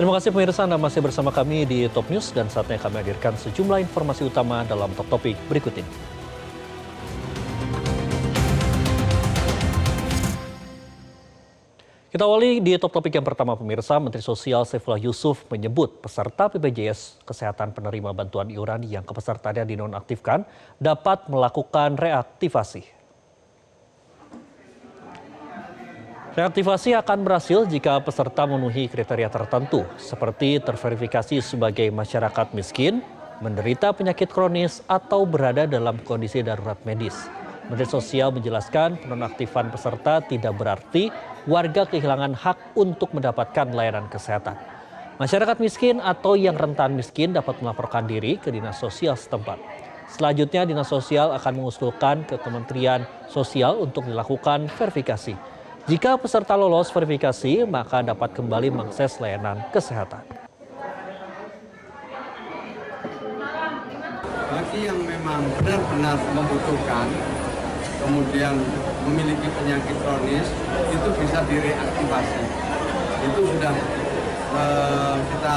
Terima kasih pemirsa, Anda masih bersama kami di Top News dan saatnya kami hadirkan sejumlah informasi utama dalam Top Topik berikut ini. Kita awali di Top Topik yang pertama pemirsa, Menteri Sosial Saifullah Yusuf menyebut peserta BPJS Kesehatan penerima bantuan iuran yang kepesertaannya dinonaktifkan dapat melakukan reaktivasi. Reaktivasi akan berhasil jika peserta memenuhi kriteria tertentu, seperti terverifikasi sebagai masyarakat miskin, menderita penyakit kronis, atau berada dalam kondisi darurat medis. Menteri Sosial menjelaskan penonaktifan peserta tidak berarti warga kehilangan hak untuk mendapatkan layanan kesehatan. Masyarakat miskin atau yang rentan miskin dapat melaporkan diri ke Dinas Sosial setempat. Selanjutnya, Dinas Sosial akan mengusulkan ke Kementerian Sosial untuk dilakukan verifikasi. Jika peserta lolos verifikasi, maka dapat kembali mengakses layanan kesehatan. Bagi yang memang benar-benar membutuhkan, kemudian memiliki penyakit kronis, itu bisa direaktivasi. Itu sudah kita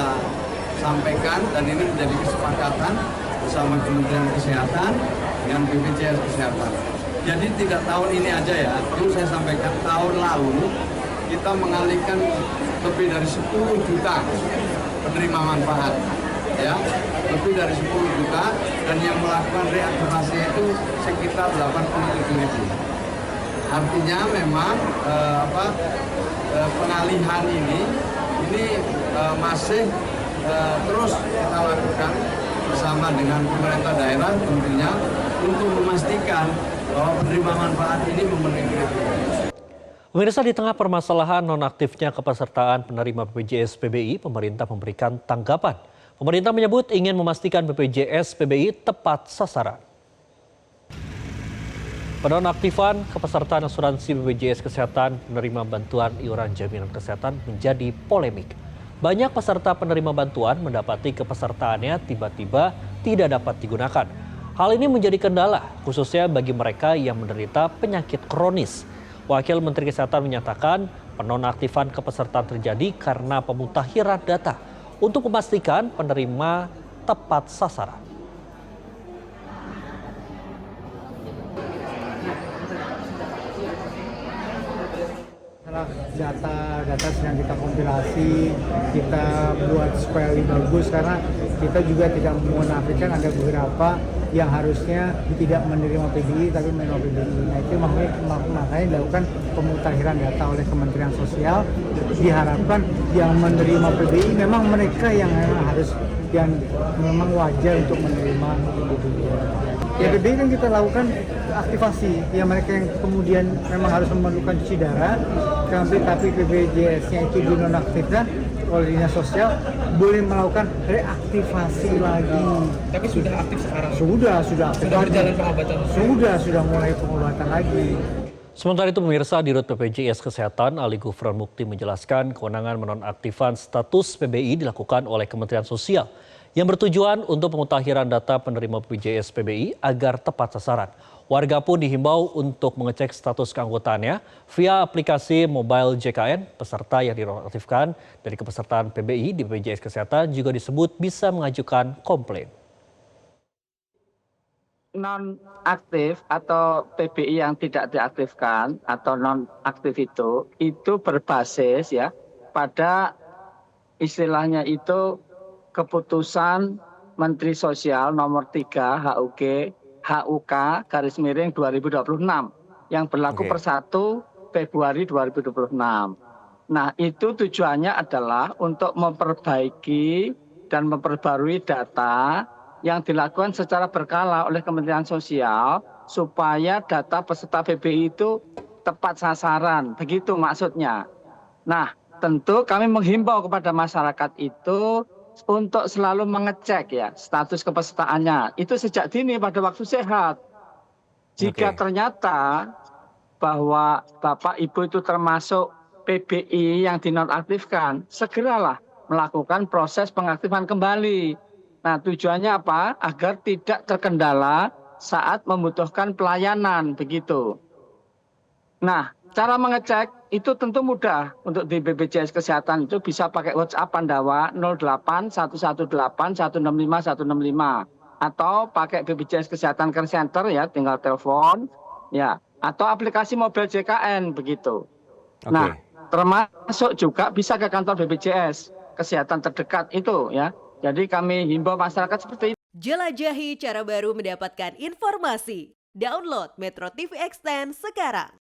sampaikan dan ini menjadi kesepakatan bersama Kementerian Kesehatan dengan BPJS Kesehatan. Jadi tidak tahun ini aja ya, itu saya sampaikan tahun lalu kita mengalihkan lebih dari 10 juta penerima manfaat, ya, lebih dari 10 juta dan yang melakukan reaktivasi itu sekitar 87.000. Artinya memang pengalihan ini masih terus kita lakukan bersama dengan pemerintah daerah tentunya untuk memastikan bahwa penerima manfaat ini memenuhi kriteria. Pemirsa, di tengah permasalahan nonaktifnya kepesertaan penerima BPJS PBI, pemerintah memberikan tanggapan. Pemerintah menyebut ingin memastikan BPJS PBI tepat sasaran. Penonaktifan kepesertaan asuransi BPJS Kesehatan penerima bantuan iuran jaminan kesehatan menjadi polemik. Banyak peserta penerima bantuan mendapati kepesertaannya tiba-tiba tidak dapat digunakan. Hal ini menjadi kendala, khususnya bagi mereka yang menderita penyakit kronis. Wakil Menteri Kesehatan menyatakan penonaktifan kepesertaan terjadi karena pemutahiran data untuk memastikan penerima tepat sasaran. Data sedang kita kompilasi, kita buat supaya lebih bagus karena kita juga tidak menafikan ada beberapa yang harusnya tidak menerima PBI tapi menerima PBI. Nah itu makanya dilakukan pemutakhiran data oleh Kementerian Sosial. Diharapkan yang menerima PBI memang mereka yang memang wajar untuk menerima PBI. Ya PBI kan kita lakukan aktivasi, ya mereka yang kemudian memang harus memerlukan cuci darah, tapi PBJS-nya itu dinonaktifkan oleh Dinas Sosial, boleh melakukan reaktivasi lagi. Tapi sudah aktif sekarang? Sudah aktif. Sudah berjalan pengobatan? Sudah mulai pengobatan lagi. Sementara itu pemirsa, Dirut BPJS Kesehatan Ali Gufron Mukti menjelaskan kewenangan menonaktifan status PBI dilakukan oleh Kementerian Sosial yang bertujuan untuk pemutakhiran data penerima BPJS PBI agar tepat sasaran. Warga pun dihimbau untuk mengecek status keanggotaannya via aplikasi mobile JKN. Peserta yang dinonaktifkan dari kepesertaan PBI di BPJS Kesehatan juga disebut bisa mengajukan komplain. Non-aktif atau PBI yang tidak diaktifkan atau non-aktif itu berbasis ya pada istilahnya itu keputusan Menteri Sosial nomor 3 HUK garis miring 2026 yang berlaku per 1 Februari 2026. Nah itu tujuannya adalah untuk memperbaiki dan memperbarui data yang dilakukan secara berkala oleh Kementerian Sosial supaya data peserta PBI itu tepat sasaran, begitu maksudnya. Nah tentu kami menghimbau kepada masyarakat itu untuk selalu mengecek ya status kepesertaannya itu sejak dini pada waktu sehat. Jika ternyata bahwa Bapak Ibu itu termasuk PBI yang dinonaktifkan, segeralah melakukan proses pengaktifan kembali. Nah tujuannya apa? Agar tidak terkendala saat membutuhkan pelayanan begitu. Nah cara mengecek itu tentu mudah untuk di BPJS Kesehatan itu bisa pakai WhatsApp Pandawa 08 118 165 165 atau pakai BPJS Kesehatan Care Center ya, tinggal telepon ya, atau aplikasi mobil JKN begitu. Oke. Nah, termasuk juga bisa ke kantor BPJS Kesehatan terdekat itu ya. Jadi kami himbau masyarakat seperti itu. Jelajahi cara baru mendapatkan informasi. Download Metro TV Extend sekarang.